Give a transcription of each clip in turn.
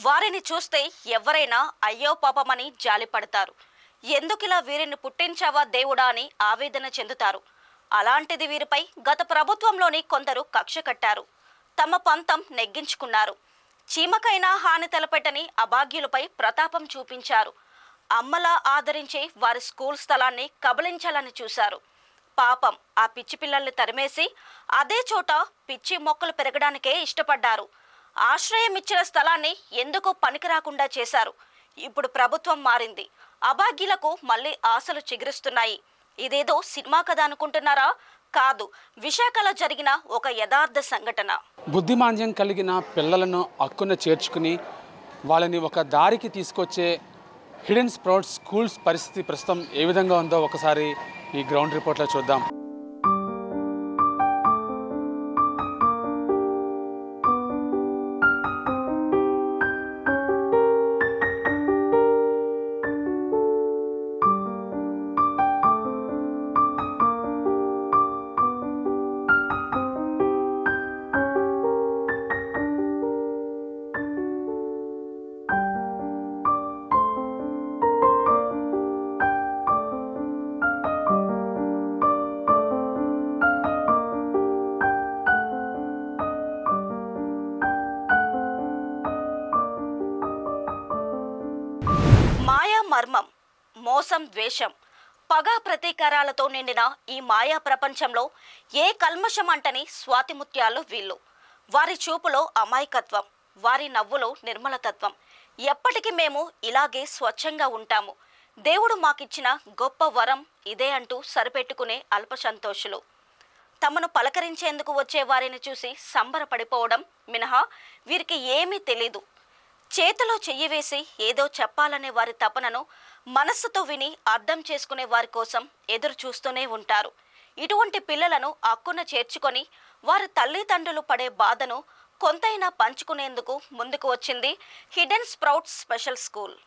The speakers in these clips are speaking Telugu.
వారిని చూస్తే ఎవరైనా అయ్యో పాపమని జాలిపడతారు. ఎందుకిలా వీరిని పుట్టించావా దేవుడా అని ఆవేదన చెందుతారు. అలాంటిది వీరిపై గత ప్రభుత్వంలోని కొందరు కక్ష కట్టారు. తమ పంతం నెగ్గించుకున్నారు. చీమకైనా హాని తలపెట్టని అభాగ్యులపై ప్రతాపం చూపించారు. అమ్మలా ఆదరించే వారి స్కూల్ స్థలాన్ని కబళించాలని చూశారు. పాపం ఆ పిచ్చి పిల్లల్ని తరిమేసి అదే చోట పిచ్చి మొక్కలు పెరగడానికే ఇష్టపడ్డారు. ఆశ్రయం ఇచ్చిన స్థలాన్ని ఎందుకు పనికిరాకుండా చేశారు. ఇప్పుడు ప్రభుత్వం మారింది. అభాగ్యులకు మళ్ళీ ఆశలు చిగురిస్తున్నాయి. ఇదేదో సినిమా కథ అనుకుంటున్నారా? కాదు, విశాఖలో జరిగిన ఒక యథార్థ సంఘటన. బుద్ధిమాంద్యం కలిగిన పిల్లలను హక్కున చేర్చుకుని వాళ్ళని ఒక దారికి తీసుకొచ్చే హిడెన్ స్ప్రౌట్స్ స్కూల్స్ పరిస్థితి ప్రస్తుతం ఏ విధంగా ఉందో ఒకసారి ఈ గ్రౌండ్ రిపోర్ట్లో చూద్దాం. మర్మం, మోసం, ద్వేషం, పగ, ప్రతీకారాలతో నిండిన ఈ మాయా ప్రపంచంలో ఏ కల్మషం అంటని స్వాతిముత్యాలు వీళ్ళు. వారి చూపులో అమాయకత్వం, వారి నవ్వులో నిర్మలతత్వం. ఎప్పటికీ మేము ఇలాగే స్వచ్ఛంగా ఉంటాము, దేవుడు మాకిచ్చిన గొప్ప వరం ఇదే అంటూ సరిపెట్టుకునే అల్ప సంతోషులు. తమను పలకరించేందుకు వచ్చే వారిని చూసి సంబరపడిపోవడం మినహా వీరికి ఏమీ తెలీదు. చేతిలో చెయ్యి వేసి ఏదో చెప్పాలనే వారి తపనను మనస్సుతో విని అర్థం చేసుకునే వారి కోసం ఎదురు చూస్తూనే ఉంటారు. ఇటువంటి పిల్లలను హక్కున చేర్చుకొని వారి తల్లిదండ్రులు పడే బాధను కొంతైనా పంచుకునేందుకు ముందుకు వచ్చింది హిడెన్ స్ప్రౌట్స్ స్పెషల్ స్కూల్.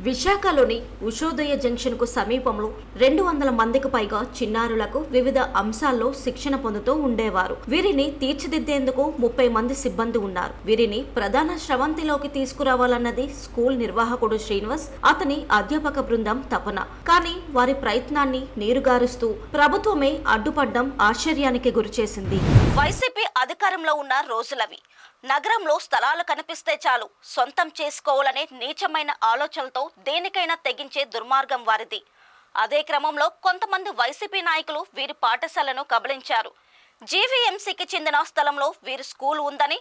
విశాఖలోని ఉషోదయ జంక్షన్కు సమీపంలో 200 మందికి పైగా చిన్నారులకు వివిధ అంశాల్లో శిక్షణ పొందుతూ ఉండేవారు. వీరిని తీర్చిదిద్దేందుకు 30 మంది సిబ్బంది ఉన్నారు. వీరిని ప్రధాన స్రవంతిలోకి తీసుకురావాలన్నది స్కూల్ నిర్వాహకుడు శ్రీనివాస్, అతని అధ్యాపక బృందం తపన. కానీ వారి ప్రయత్నాన్ని నీరుగారుస్తూ ప్రభుత్వమే అడ్డుపడ్డం ఆశ్చర్యానికి గురిచేసింది. వైసీపీ అధికారంలో ఉన్న రోజులవి. నగరంలో స్థలాలు కనిపిస్తే చాలు సొంతం చేసుకోవాలనే నీచమైన ఆలోచనలతో దేనికైనా తెగించే దుర్మార్గం వారిది. అదే క్రమంలో కొంతమంది వైసీపీ నాయకులు వీరి పాఠశాలను కబళించారు. జీవీఎంసీకి చెందిన స్థలంలో వీరి స్కూల్ ఉందని,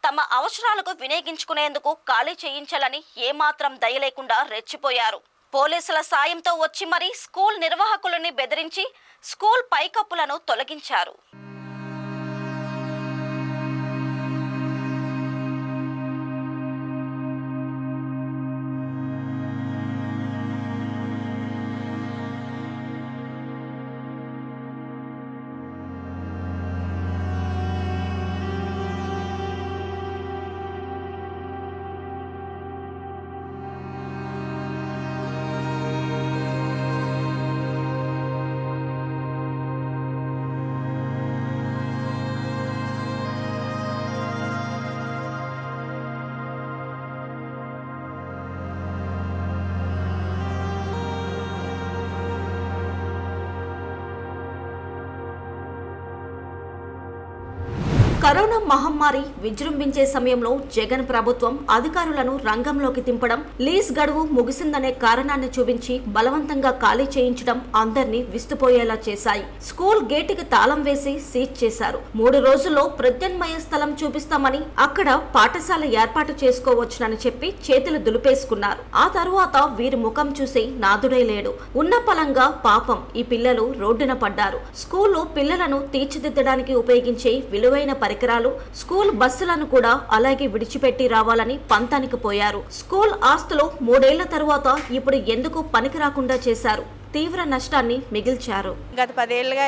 తమ అవసరాలకు వినియోగించుకునేందుకు ఖాళీ చేయించాలని ఏమాత్రం దయ లేకుండా రెచ్చిపోయారు. పోలీసుల సాయంతో వచ్చి మరీ స్కూల్ నిర్వాహకులని బెదిరించి స్కూల్ పైకప్పులను తొలగించారు. కరోనా మహమ్మారి విజృంభించే సమయంలో జగన్ ప్రభుత్వం అధికారులను రంగంలోకి దింపడం, లీజ్ గడువు ముగిసిందనే కారణాన్ని చూపించి బలవంతంగా ఖాళీ చేయించడం అందరినీ విస్తుపోయేలా చేశాయి. స్కూల్ గేటుకి తాళం వేసి సీజ్ చేశారు. 3 రోజుల్లో ప్రత్యామ్నాయ స్థలం చూపిస్తామని, అక్కడ పాఠశాల ఏర్పాటు చేసుకోవచ్చునని చెప్పి చేతులు దులిపేసుకున్నారు. ఆ తరువాత వీరి ముఖం చూసి నాదుడే లేడు. ఉన్న పలంగా పాపం ఈ పిల్లలు రోడ్డున పడ్డారు. స్కూలు పిల్లలను తీర్చిదిద్దడానికి ఉపయోగించే విలువైన పరికరాలు, స్కూల్ బస్సులను కూడా అలాగే విడిచిపెట్టి రావాలని పంతానికి పోయారు. స్కూల్ ఆస్తులు 3 ఏళ్ల తరువాత ఇప్పుడు ఎందుకు పనికి రాకుండా చేశారు? తీవ్ర నష్టాన్ని మిగిల్చారు. గత 10 ఏళ్ళుగా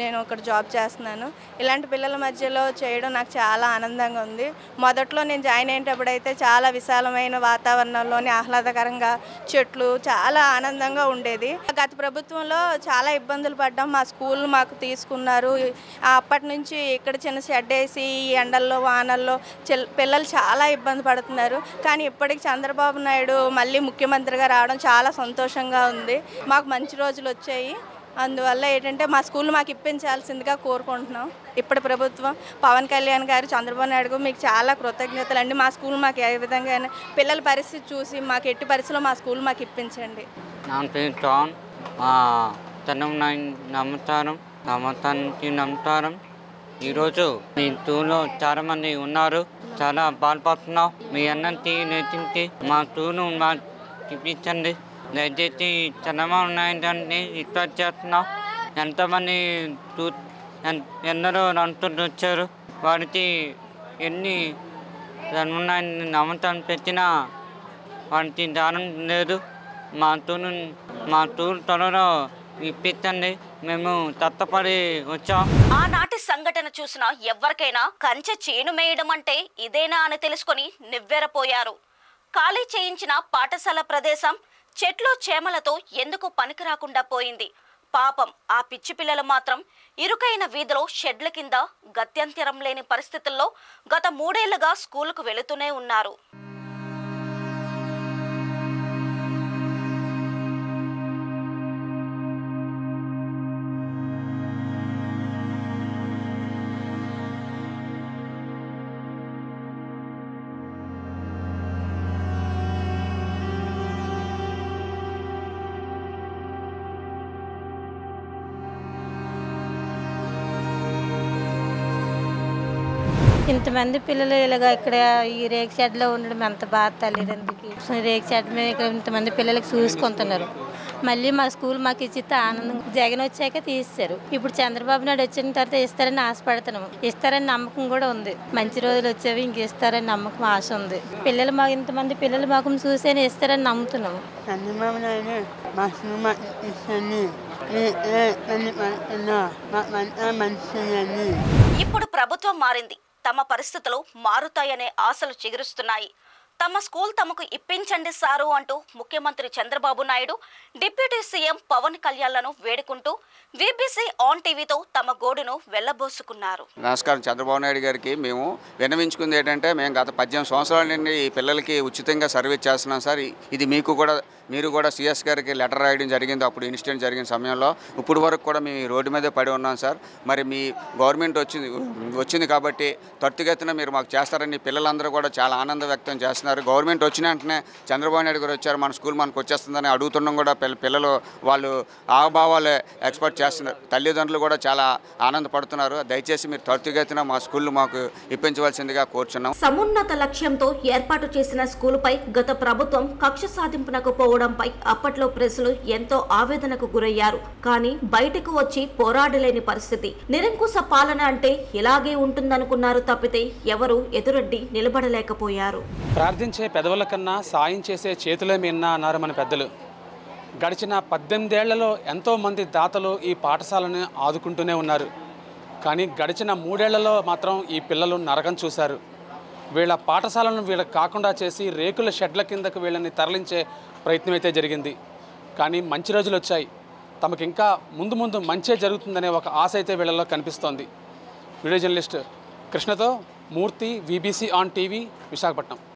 నేను జాబ్ చేస్తున్నాను. ఇలాంటి పిల్లల మధ్యలో చేయడం నాకు చాలా ఆనందంగా ఉంది. మొదట్లో నేను జాయిన్ అయినప్పుడైతే చాలా విశాలమైన వాతావరణంలోని ఆహ్లాదకరంగా చెట్లు చాలా ఆనందంగా ఉండేది. గత ప్రభుత్వంలో చాలా ఇబ్బందులు పడ్డాం. మా స్కూల్ మాకు తీసుకున్నారు. అప్పటి నుంచి ఇక్కడ చిన్న షెడ్ వేసి ఈ ఎండల్లో వానల్లో పిల్లలు చాలా ఇబ్బంది పడుతున్నారు. కానీ ఇప్పటికి చంద్రబాబు నాయుడు మళ్ళీ ముఖ్యమంత్రిగా రావడం చాలా సంతోషంగా ఉంది. మాకు మంచి రోజులు వచ్చాయి. అందువల్ల ఏంటంటే మా స్కూల్ మాకు ఇప్పించాల్సిందిగా కోరుకుంటున్నాం. ఇప్పటి ప్రభుత్వం పవన్ కళ్యాణ్ గారు, చంద్రబాబు నాయుడు మీకు చాలా కృతజ్ఞతలు అండి. మా స్కూల్ మాకు ఏ విధంగా పిల్లల పరిస్థితి చూసి మాకు ఎట్టి పరిస్థితుల్లో మా స్కూల్ మాకు ఇప్పించండి. నా పేరు జాన్. తనం నమ్మతానికి నమ్ముతారం. ఈరోజు మీ టూర్లో చాలా మంది ఉన్నారు. చాలా బాధపడుతున్నాం. మీ అన్నంటి నేర్చించి మా టూర్ను మాకు ఇప్పించండి. దయచేసి చంద్రబాబు ఉన్నాయంటే రిక్వెస్ట్ చేస్తున్నాం. ఎంతమంది ఎందరో రంతులు వచ్చారు. వారికి ఎన్ని ఉన్నాయని నమ్మకం పెట్టినా వారికి దానం లేదు. మా టూర్ త్వరలో ఇప్పించండి. మేము తత్తపడి వచ్చాం. ఆనాటి సంఘటన చూసిన ఎవరికైనా కంచె చేను మేయడం అంటే ఇదేనా అని తెలుసుకొని నివ్వెరపోయారు. ఖాళీ చేయించిన పాఠశాల ప్రదేశం చెట్లు చేమలతో ఎందుకు పనికిరాకుండా పోయింది. పాపం ఆ పిచ్చి పిల్లలు మాత్రం ఇరుకైన వీధిలో షెడ్ల కింద గత్యంతరం లేని పరిస్థితుల్లో గత 3 ఏళ్లుగా స్కూలుకు వెళుతూనే ఉన్నారు. ఇంతమంది పిల్లలు ఇలాగా ఇక్కడ ఈ రేక్ షెడ్లో ఉండడం ఎంత బాధ తల్లిదండ్రులకి. రేక్ షెడ్ మీద ఇక్కడ ఇంతమంది పిల్లలకి చూసుకుంటున్నారు. మళ్ళీ మా స్కూల్ మాకు ఇచ్చితే ఆనందం. జగన్ వచ్చాక తీస్తారు. ఇప్పుడు చంద్రబాబు నాయుడు వచ్చిన తర్వాత ఇస్తారని ఆశపడుతున్నాము. ఇస్తారని నమ్మకం కూడా ఉంది. మంచి రోజులు వచ్చేవి ఇంక ఇస్తారని నమ్మకం, ఆశ ఉంది. పిల్లలు మాకు ఇంతమంది పిల్లల మాకు చూసేని ఇస్తారని నమ్ముతున్నాము. చంద్రబాబు నాయుడు మా స్కూల్ మాకు ఇప్పించండి. ఇప్పుడు ప్రభుత్వం మారింది. తమ పరిస్థితులు మారుతాయనే ఆశలు చిగురుస్తున్నాయి. తమ స్కూల్ తమకు ఇప్పించండి సారు అంటూ ముఖ్యమంత్రి చంద్రబాబు నాయుడు డిప్యూటీ సీఎం పవన్ కళ్యాణ్లను వేడుకుంటూ వీబీసీ ఆన్ టీవీతో తమ గోడును వెళ్లబోసుకున్నారు. నమస్కారం. చంద్రబాబు నాయుడు గారికి మేము విన్నవించుకుంది ఏంటంటే, మేము గత 18 సంవత్సరాల నుండి ఈ పిల్లలకి ఉచితంగా సర్వీస్ చేస్తున్నాం సార్. ఇది మీరు కూడా సిఎస్ గారికి లెటర్ రాయడం జరిగింది. అప్పుడు ఇన్సిడెంట్ జరిగిన సమయంలో ఇప్పుడు వరకు కూడా మేము రోడ్డు మీదే పడి ఉన్నాం సార్. మరి మీ గవర్నమెంట్ వచ్చింది కాబట్టి త్వరితగతిన మీరు మాకు చేస్తారని పిల్లలందరూ కూడా చాలా ఆనందం వ్యక్తం చేస్తున్నారు. గవర్నమెంట్ వచ్చిన వెంటనే చంద్రబాబు నాయుడు గారు వచ్చారు, మన స్కూల్ మనకు వచ్చేస్తుందని అడుగుతున్నాం కూడా. పిల్లలు వాళ్ళు ఆభావాలు ఎక్స్పెక్ట్ చేస్తున్నారు. తల్లిదండ్రులు కూడా చాలా ఆనందపడుతున్నారు. దయచేసి మీరు త్వరితగతిన మా స్కూల్ మాకు ఇప్పించవలసిందిగా కోరుచున్నాం. సమున్నత లక్ష్యంతో ఏర్పాటు చేసిన స్కూలుపై గత ప్రభుత్వం కక్ష సాధింపునకు పోవడంపై అప్పట్లో ప్రజలు ఎంతో ఆవేదనకు గురయ్యారు. కానీ బయటకు వచ్చి పోరాడలేని పరిస్థితి. నిరంకుశ పాలన అంటే ఇలాగే ఉంటుందనుకున్నారు తప్పితే ఎవరు ఎదురొడ్డి నిలబడలేకపోయారు. ప్రార్థించే పెదవుల కన్నా సాయం చేసే చేతులే మిన్నా అన్నారు మన పెద్దలు. గడిచిన 18 ఏళ్లలో ఎంతోమంది దాతలు ఈ పాఠశాలను ఆదుకుంటూనే ఉన్నారు. కానీ గడిచిన 3 ఏళ్లలో మాత్రం ఈ పిల్లలు నరకం చూశారు. వీళ్ళ పాఠశాలను వీళ్ళకి కాకుండా చేసి రేకుల షెడ్ల కిందకు వీళ్ళని తరలించే ప్రయత్నం అయితే జరిగింది. కానీ మంచి రోజులు వచ్చాయి. తమకు ఇంకా ముందు మంచే జరుగుతుందనే ఒక ఆశ అయితే వీళ్ళలో కనిపిస్తోంది. వీడియో జర్నలిస్ట్ కృష్ణతో Murthy, VBC on TV, Visakhapatnam.